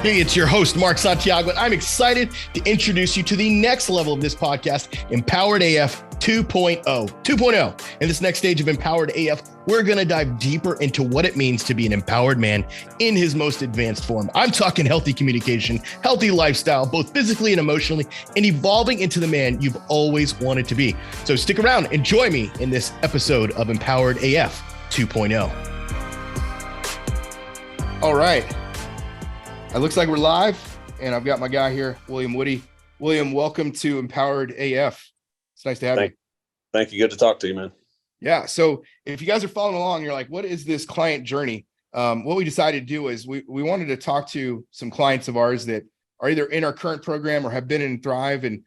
Hey, it's your host, Mark Santiago, and I'm excited to introduce you to the next level of this podcast, Empowered AF 2.0. 2.0. In this next stage of Empowered AF, we're going to dive deeper into what it means to be an empowered man in his most advanced form. I'm talking healthy communication, healthy lifestyle, both physically and emotionally, and evolving into the man you've always wanted to be. So stick around and join me in this episode of Empowered AF 2.0. All right. It looks like we're live, and I've got my guy here, William Woody. William, welcome to Empowered AF. It's nice to have you. Thank you. Good to talk to you, man. Yeah. So if you guys are following along, you're like, what is this client journey? What we decided to do is we wanted to talk to some clients of ours that are either in our current program or have been in Thrive, and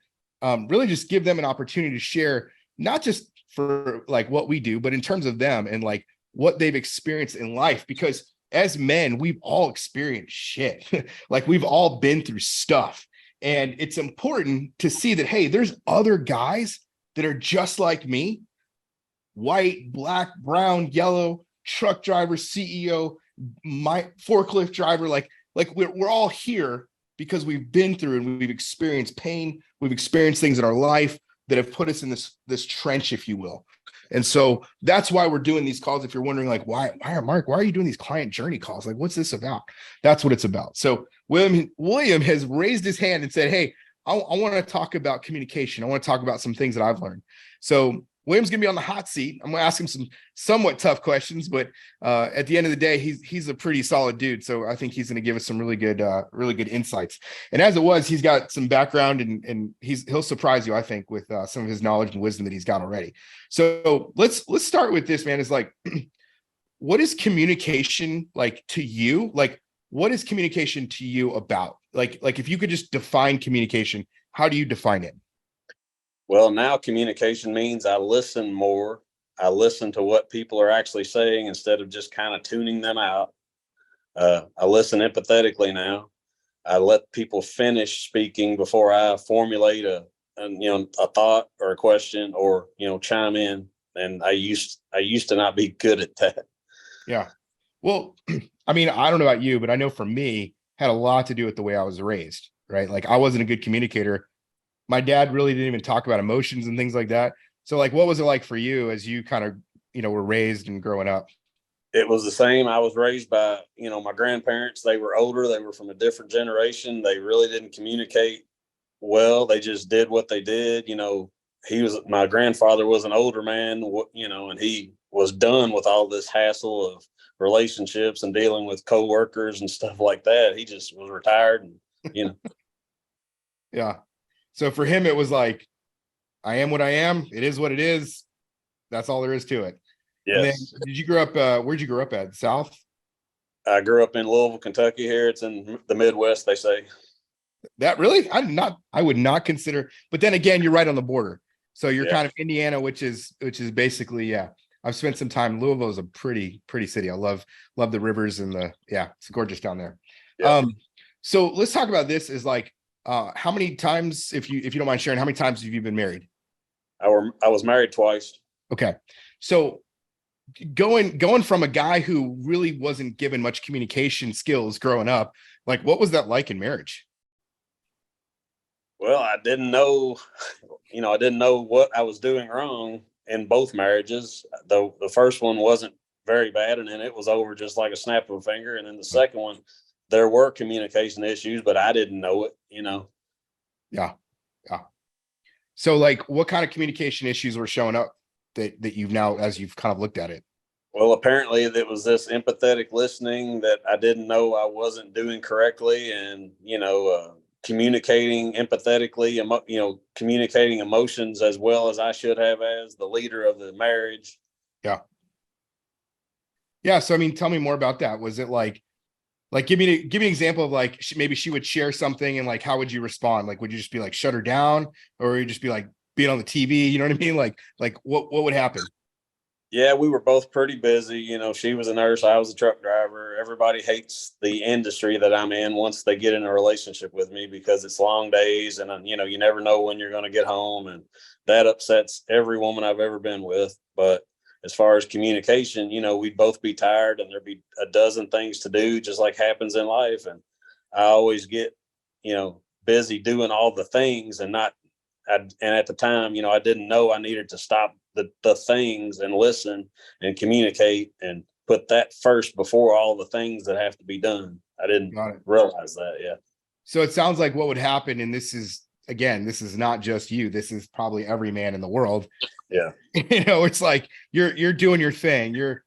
really just give them an opportunity to share, not just for like what we do, but in terms of them and like what they've experienced in life. Because as men, we've all experienced shit. Like we've all been through stuff. And it's important to see that, hey, there's other guys that are just like me, white, black, brown, yellow, truck driver, CEO, my forklift driver. Like we're all here because we've been through and we've experienced pain. We've experienced things in our life that have put us in this trench, if you will. And so that's why we're doing these calls. If you're wondering, like, why are you doing these client journey calls? Like, what's this about? That's what it's about. So William has raised his hand and said, hey, I want to talk about communication. I want to talk about some things that I've learned. So William's going to be on the hot seat. I'm going to ask him some somewhat tough questions, but at the end of the day, he's a pretty solid dude. So I think he's going to give us some really good insights. And as it was, he's got some background and he'll surprise you, I think, with some of his knowledge and wisdom that he's got already. So let's start with this, man. Is like, what is communication like to you? Like, what is communication to you about? Like if you could just define communication, how do you define it? Well, now communication means I listen more. I listen to what people are actually saying instead of just kind of tuning them out. I listen empathetically now. I let people finish speaking before I formulate a thought or a question or, chime in. And I used to not be good at that. Yeah. Well, I mean, I don't know about you, but I know for me, had a lot to do with the way I was raised, right? Like I wasn't a good communicator. My dad really didn't even talk about emotions and things like that. So like, what was it like for you as you kind of, were raised and growing up? It was the same. I was raised by, my grandparents. They were older. They were from a different generation. They really didn't communicate well. They just did what they did. My grandfather was an older man, and he was done with all this hassle of relationships and dealing with coworkers and stuff like that. He just was retired and, Yeah. So for him, it was like, I am what I am. It is what it is. That's all there is to it. Yes. And then, did you grow up? Where'd you grow up at? South? I grew up in Louisville, Kentucky. Here, it's in the Midwest, they say. That really? I would not consider. But then again, you're right on the border. So you're kind of Indiana, which is basically, yeah. I've spent some time. Louisville is a pretty city. I love the rivers and it's gorgeous down there. Yeah. So let's talk about this. Is like, how many times, if you don't mind sharing, how many times have you been married? I was married twice. Okay. So going from a guy who really wasn't given much communication skills growing up, like what was that like in marriage? Well, I didn't know what I was doing wrong in both marriages. Though the first one wasn't very bad, and then it was over just like a snap of a finger. And then the second one, there were communication issues, but I didn't know it, Yeah. So like what kind of communication issues were showing up that you've now, as you've kind of looked at it? Well, apparently there was this empathetic listening that I didn't know I wasn't doing correctly. And, communicating empathetically, communicating emotions as well as I should have as the leader of the marriage. Yeah. Yeah. So, I mean, tell me more about that. Was it like give me an example of like, maybe she would share something and like, how would you respond? Like, would you just be like, shut her down, or would you just be like being on the TV? You know what I mean? Like what would happen? Yeah, we were both pretty busy. She was a nurse. I was a truck driver. Everybody hates the industry that I'm in once they get in a relationship with me because it's long days and, you never know when you're going to get home. And that upsets every woman I've ever been with. But as far as communication, we'd both be tired and there'd be a dozen things to do, just like happens in life. And I always get, busy doing all the things and and at the time, I didn't know I needed to stop the things and listen and communicate and put that first before all the things that have to be done. I didn't realize that. Yeah. So it sounds like what would happen, and this is, again, this is not just you, this is probably every man in the world. Yeah. It's like you're doing your thing, you're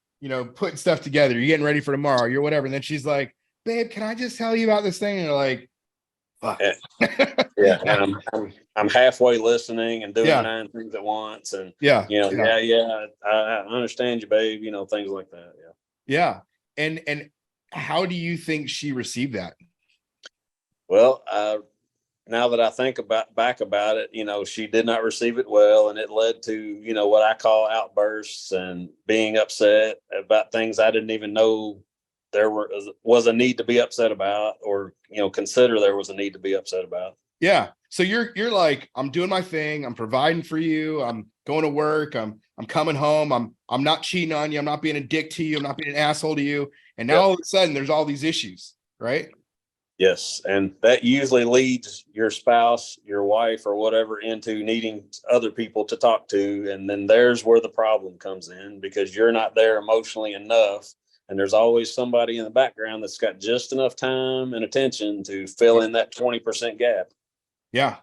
putting stuff together, you're getting ready for tomorrow, you're whatever, and then she's like, babe, can I just tell you about this thing? And you're like, fuck. Yeah. And I'm halfway listening and doing Yeah. 9 things at once. And yeah, I understand you, babe, things like that. Yeah. And how do you think she received that? Well, now that I think back about it, she did not receive it well, and it led to, what I call outbursts and being upset about things I didn't even know there was a need to be upset about, or, consider there was a need to be upset about. Yeah. So you're like, I'm doing my thing, I'm providing for you, I'm going to work, I'm coming home, I'm not cheating on you, I'm not being a dick to you, I'm not being an asshole to you. And now all of a sudden there's all these issues, right? Yes. And that usually leads your spouse, your wife, or whatever into needing other people to talk to. And then there's where the problem comes in, because you're not there emotionally enough. And there's always somebody in the background that's got just enough time and attention to fill in that 20% gap. Yeah.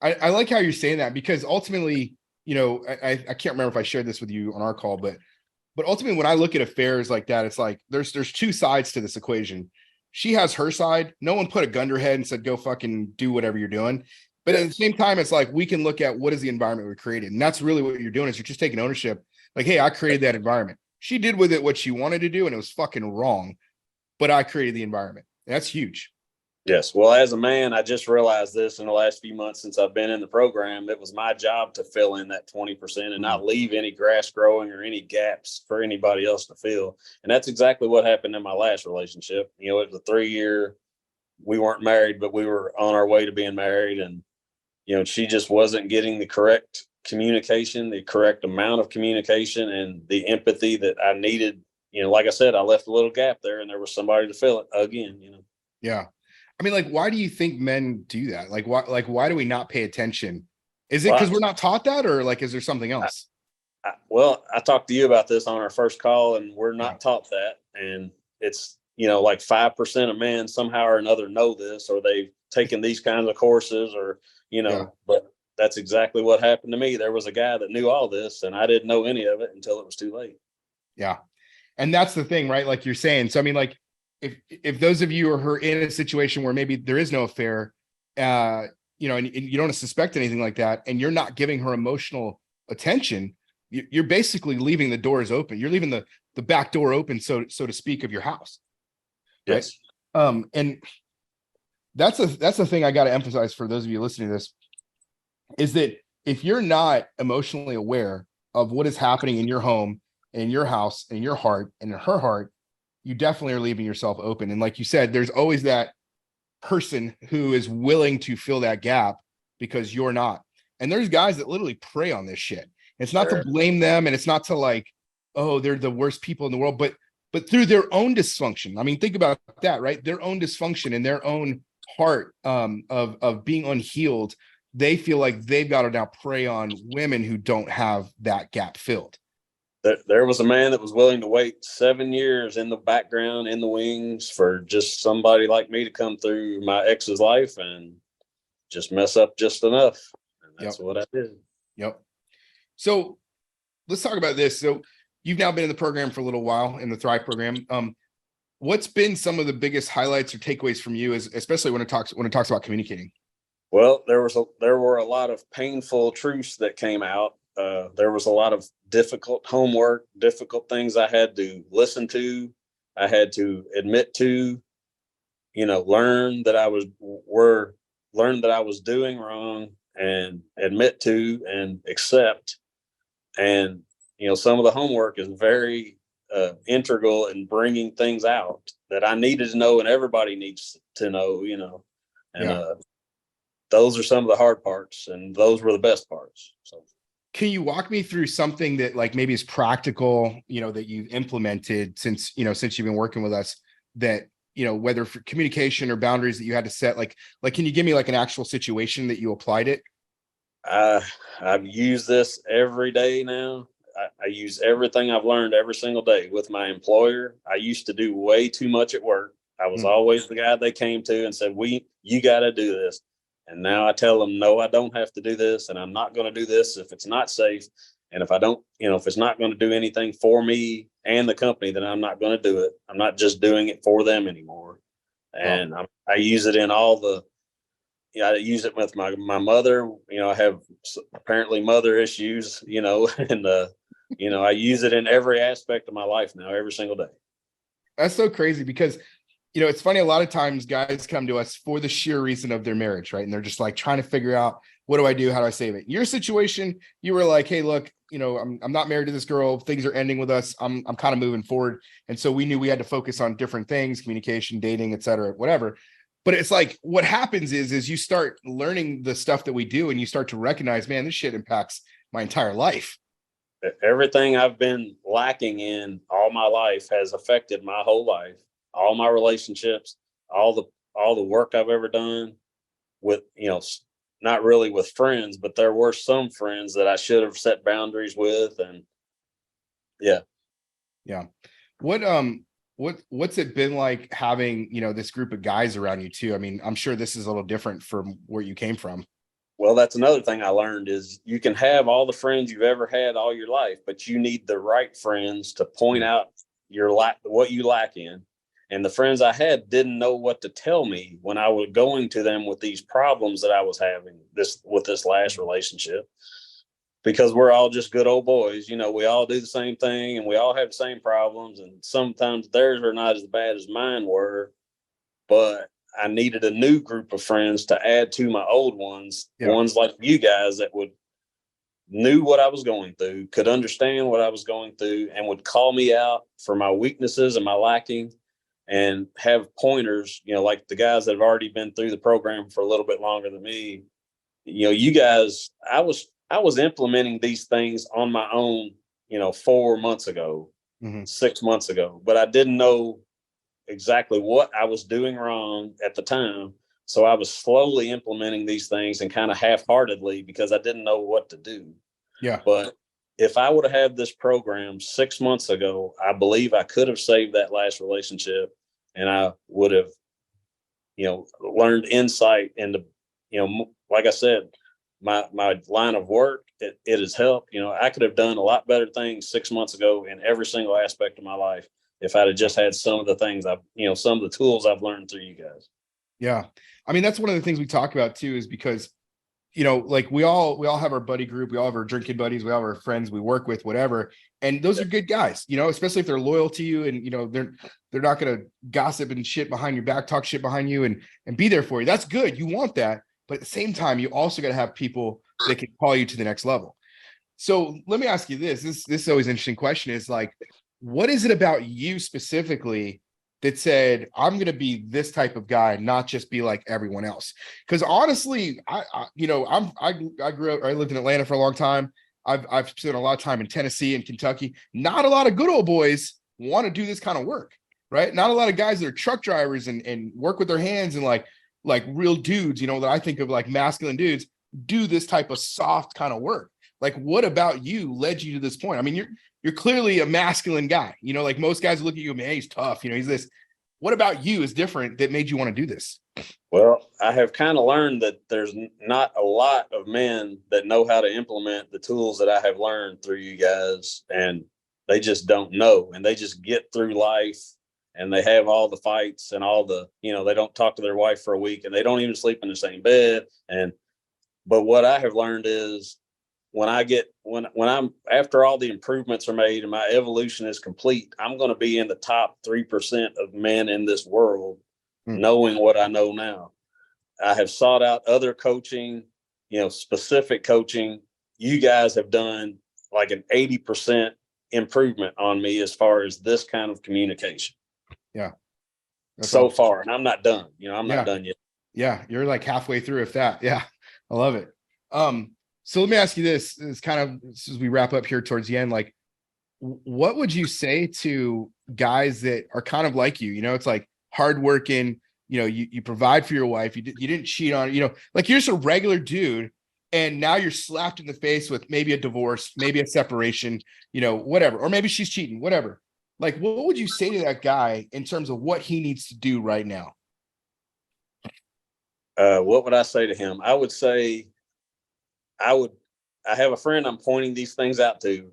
I like how you're saying that, because ultimately, I can't remember if I shared this with you on our call, but ultimately when I look at affairs like that, it's like, there's two sides to this equation. She has her side. No one put a gun to her head and said, go fucking do whatever you're doing. But at the same time, it's like, we can look at what is the environment we created. And that's really what you're doing, is you're just taking ownership. Like, hey, I created that environment. She did with it what she wanted to do, and it was fucking wrong. But I created the environment. That's huge. Yes. Well, as a man, I just realized this in the last few months since I've been in the program. It was my job to fill in that 20% and not leave any grass growing or any gaps for anybody else to fill. And that's exactly what happened in my last relationship. It was a 3-year, we weren't married, but we were on our way to being married. And, she just wasn't getting the correct communication, the correct amount of communication, and the empathy that I needed. Like I said, I left a little gap there, and there was somebody to fill it again. Yeah. I mean, like, why do you think men do that? Why do we not pay attention? Is it because we're not taught that, or like, is there something else? I talked to you about this on our first call, and we're not taught that. And it's, like 5% of men somehow or another know this, or they've taken these kinds of courses, or, but that's exactly what happened to me. There was a guy that knew all this, and I didn't know any of it until it was too late. Yeah. And that's the thing, right? Like you're saying. So, I mean, like, if those of you are in a situation where maybe there is no affair, and you don't suspect anything like that, and you're not giving her emotional attention, you're basically leaving the doors open. You're leaving the back door open, so to speak, of your house. Yes. Right? And that's the thing I got to emphasize for those of you listening to this, is that if you're not emotionally aware of what is happening in your home, in your house, in your heart, and in her heart, you definitely are leaving yourself open. And like you said, there's always that person who is willing to fill that gap because you're not. And there's guys that literally prey on this shit. It's not to blame them, and it's not to like, oh, they're the worst people in the world, but through their own dysfunction. I mean, think about that, right? Their own dysfunction in their own heart, of being unhealed. They feel like they've got to now prey on women who don't have that gap filled. There was a man that was willing to wait 7 years in the background, in the wings, for just somebody like me to come through my ex's life and just mess up just enough. And that's what I did. Yep. So let's talk about this. So you've now been in the program for a little while, in the Thrive program. What's been some of the biggest highlights or takeaways from you, especially when it talks about communicating? Well, there were a lot of painful truths that came out. There was a lot of difficult homework, difficult things I had to listen to. I had to admit to, learn that I was doing wrong, and admit to and accept. And, some of the homework is very integral in bringing things out that I needed to know, and everybody needs to know, and those are some of the hard parts, and those were the best parts. So. Can you walk me through something that like maybe is practical, that you've implemented since you've been working with us, that whether for communication or boundaries that you had to set, like, can you give me like an actual situation that you applied it? I've used this every day now. I use everything I've learned every single day with my employer. I used to do way too much at work. I was always the guy they came to and said, you got to do this. And now I tell them, no, I don't have to do this. And I'm not going to do this if it's not safe. And if I don't, if it's not going to do anything for me and the company, then I'm not going to do it. I'm not just doing it for them anymore. And I use it in all the, I use it with my mother. I have apparently mother issues, and, I use it in every aspect of my life now, every single day. That's so crazy because, it's funny. A lot of times guys come to us for the sheer reason of their marriage, right? And they're just like trying to figure out, what do I do? How do I save it? Your situation, you were like, hey, look, I'm not married to this girl. Things are ending with us. I'm kind of moving forward. And so we knew we had to focus on different things, communication, dating, et cetera, whatever. But it's like, what happens is you start learning the stuff that we do and you start to recognize, man, this shit impacts my entire life. Everything I've been lacking in all my life has affected my whole life, all my relationships, all the work I've ever done with, not really with friends, but there were some friends that I should have set boundaries with. And yeah. What's it been like having, this group of guys around you too? I mean, I'm sure this is a little different from where you came from. Well, that's another thing I learned is you can have all the friends you've ever had all your life, but you need the right friends to point out what you lack in. And the friends I had didn't know what to tell me when I was going to them with these problems that I was having with this last relationship, because we're all just good old boys. We all do the same thing and we all have the same problems. And sometimes theirs are not as bad as mine were, but I needed a new group of friends to add to my old ones, ones like you guys that knew what I was going through, could understand what I was going through, and would call me out for my weaknesses and my lacking, and have pointers, like the guys that have already been through the program for a little bit longer than me. You guys, I was implementing these things on my own, 4 months ago, 6 months ago, but I didn't know exactly what I was doing wrong at the time. So I was slowly implementing these things and kind of half-heartedly because I didn't know what to do. Yeah. But if I would have had this program 6 months ago, I believe I could have saved that last relationship, and I would have, learned insight into, like I said, my line of work. It has helped. I could have done a lot better things 6 months ago in every single aspect of my life if I'd have just had some of the things some of the tools I've learned through you guys. Yeah. I mean, that's one of the things we talk about too, is because, like we all have our buddy group. We all have our drinking buddies. We all have our friends we work with, whatever. And those are good guys, especially if they're loyal to you and, they're not going to gossip and shit behind your back, talk shit behind you and be there for you. That's good. You want that. But at the same time, you also got to have people that can call you to the next level. So let me ask you this is always an interesting question, is like, what is it about you specifically that said, I'm going to be this type of guy, not just be like everyone else? Because honestly, I grew up, I lived in Atlanta for a long time. I've spent a lot of time in Tennessee and Kentucky. Not a lot of good old boys want to do this kind of work, right? Not a lot of guys that are truck drivers and work with their hands and like real dudes, that I think of like masculine dudes, do this type of soft kind of work. Like, what about you led you to this point? I mean, you're clearly a masculine guy, like most guys look at you and, man, he's tough, he's this. What about you is different that made you want to do this? Well, I have kind of learned that there's not a lot of men that know how to implement the tools that I have learned through you guys, and they just don't know, and they just get through life and they have all the fights and all the, they don't talk to their wife for a week and they don't even sleep in the same bed. But what I have learned is when I'm after all the improvements are made and my evolution is complete, I'm going to be in the top 3% of men in this world, knowing what I know now. I have sought out other coaching, specific coaching. You guys have done like an 80% improvement on me as far as this kind of communication. Yeah. So awesome. Far. And I'm not done. I'm not done yet. Yeah. You're like halfway through, if that. Yeah. I love it. So let me ask you this, is kind of as we wrap up here towards the end, like, what would you say to guys that are kind of like you? It's like, hardworking, you provide for your wife. You didn't cheat on, like you're just a regular dude. And now you're slapped in the face with maybe a divorce, maybe a separation, whatever, or maybe she's cheating, whatever. Like, what would you say to that guy in terms of what he needs to do right now? What would I say to him? I would say I have a friend I'm pointing these things out to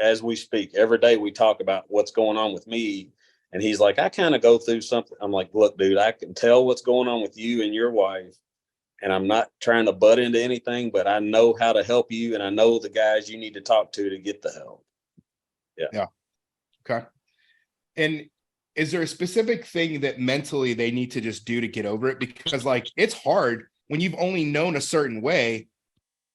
as we speak. Every day we talk about what's going on with me. And he's like, I kind of go through something. I'm like, look, dude, I can tell what's going on with you and your wife. And I'm not trying to butt into anything, but I know how to help you. And I know the guys you need to talk to get the help. Yeah. Okay. And is there a specific thing that mentally they need to just do to get over it? Because like, it's hard when you've only known a certain way.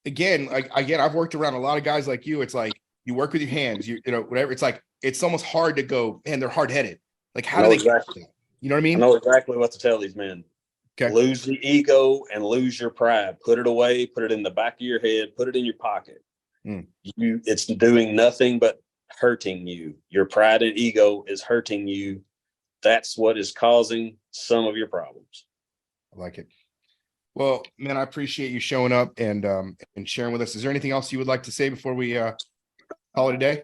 Again, I've worked around a lot of guys like you. It's like, you work with your hands, whatever. It's like, it's almost hard to go, man, they're hard headed. Like, how do they, exactly. You know what I mean? I know exactly what to tell these men. Okay. Lose the ego and lose your pride. Put it away, put it in the back of your head, put it in your pocket. It's doing nothing but hurting you. Your pride and ego is hurting you. That's what is causing some of your problems. I like it. Well, man, I appreciate you showing up and sharing with us. Is there anything else you would like to say before we call it a day?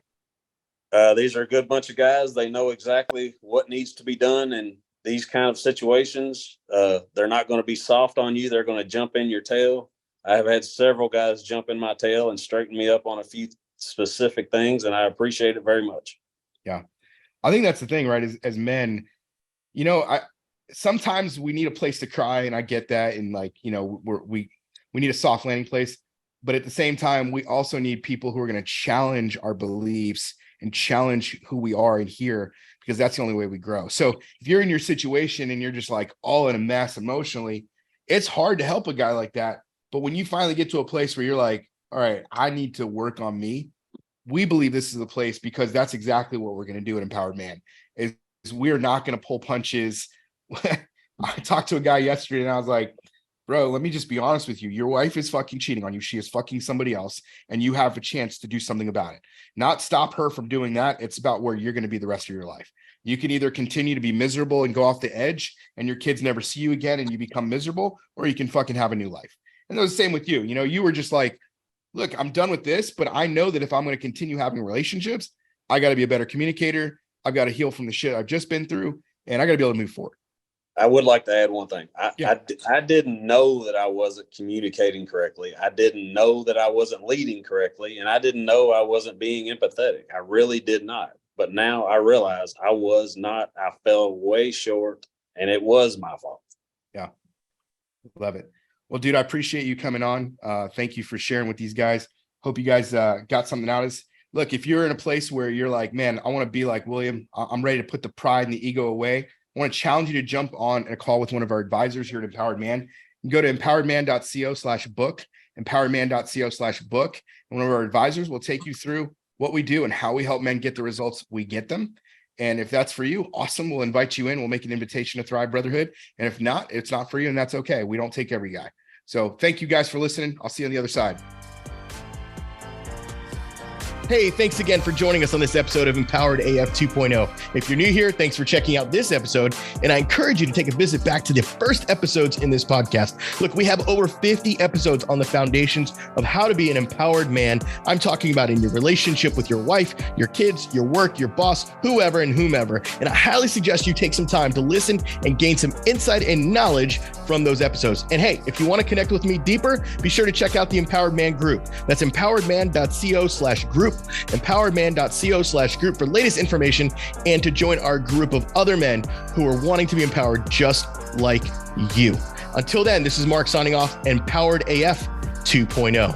These are a good bunch of guys. They know exactly what needs to be done in these kind of situations. They're not going to be soft on you. They're going to jump in your tail. I have had several guys jump in my tail and straighten me up on a few specific things, and I appreciate it very much. Yeah. I think that's the thing, right? As men, sometimes we need a place to cry, and I get that. And like, we need a soft landing place, but at the same time, we also need people who are going to challenge our beliefs and challenge who we are in here, because that's the only way we grow. So if you're in your situation and you're just like all in a mess emotionally, it's hard to help a guy like that. But when you finally get to a place where you're like, all right, I need to work on me, we believe this is the place, because that's exactly what we're going to do at Empowered Man. Is we're not going to pull punches. I talked to a guy yesterday and I was like, bro, let me just be honest with you. Your wife is fucking cheating on you. She is fucking somebody else, and you have a chance to do something about it. Not stop her from doing that. It's about where you're going to be the rest of your life. You can either continue to be miserable and go off the edge and your kids never see you again and you become miserable, or you can fucking have a new life. And it was the same with you. You were just like, look, I'm done with this, but I know that if I'm going to continue having relationships, I got to be a better communicator. I've got to heal from the shit I've just been through, and I got to be able to move forward. I would like to add one thing. I didn't know that I wasn't communicating correctly. I didn't know that I wasn't leading correctly. And I didn't know I wasn't being empathetic. I really did not. But now I realize I was not. I fell way short, and it was my fault. Yeah. Love it. Well, dude, I appreciate you coming on. Thank you for sharing with these guys. Hope you guys got something out of this. Look, if you're in a place where you're like, man, I want to be like William, I'm ready to put the pride and the ego away, I want to challenge you to jump on a call with one of our advisors here at Empowered Man. You can go to empoweredman.co/book, empoweredman.co/book. And one of our advisors will take you through what we do and how we help men get the results we get them. And if that's for you, awesome. We'll invite you in. We'll make an invitation to Thrive Brotherhood. And if not, it's not for you, and that's okay. We don't take every guy. So thank you guys for listening. I'll see you on the other side. Hey, thanks again for joining us on this episode of Empowered AF 2.0. If you're new here, thanks for checking out this episode. And I encourage you to take a visit back to the first episodes in this podcast. Look, we have over 50 episodes on the foundations of how to be an empowered man. I'm talking about in your relationship with your wife, your kids, your work, your boss, whoever and whomever. And I highly suggest you take some time to listen and gain some insight and knowledge from those episodes. And hey, if you want to connect with me deeper, be sure to check out the Empowered Man group. That's empoweredman.co/group. empoweredman.co/group for latest information and to join our group of other men who are wanting to be empowered just like you. Until then, this is Mark signing off, Empowered AF 2.0.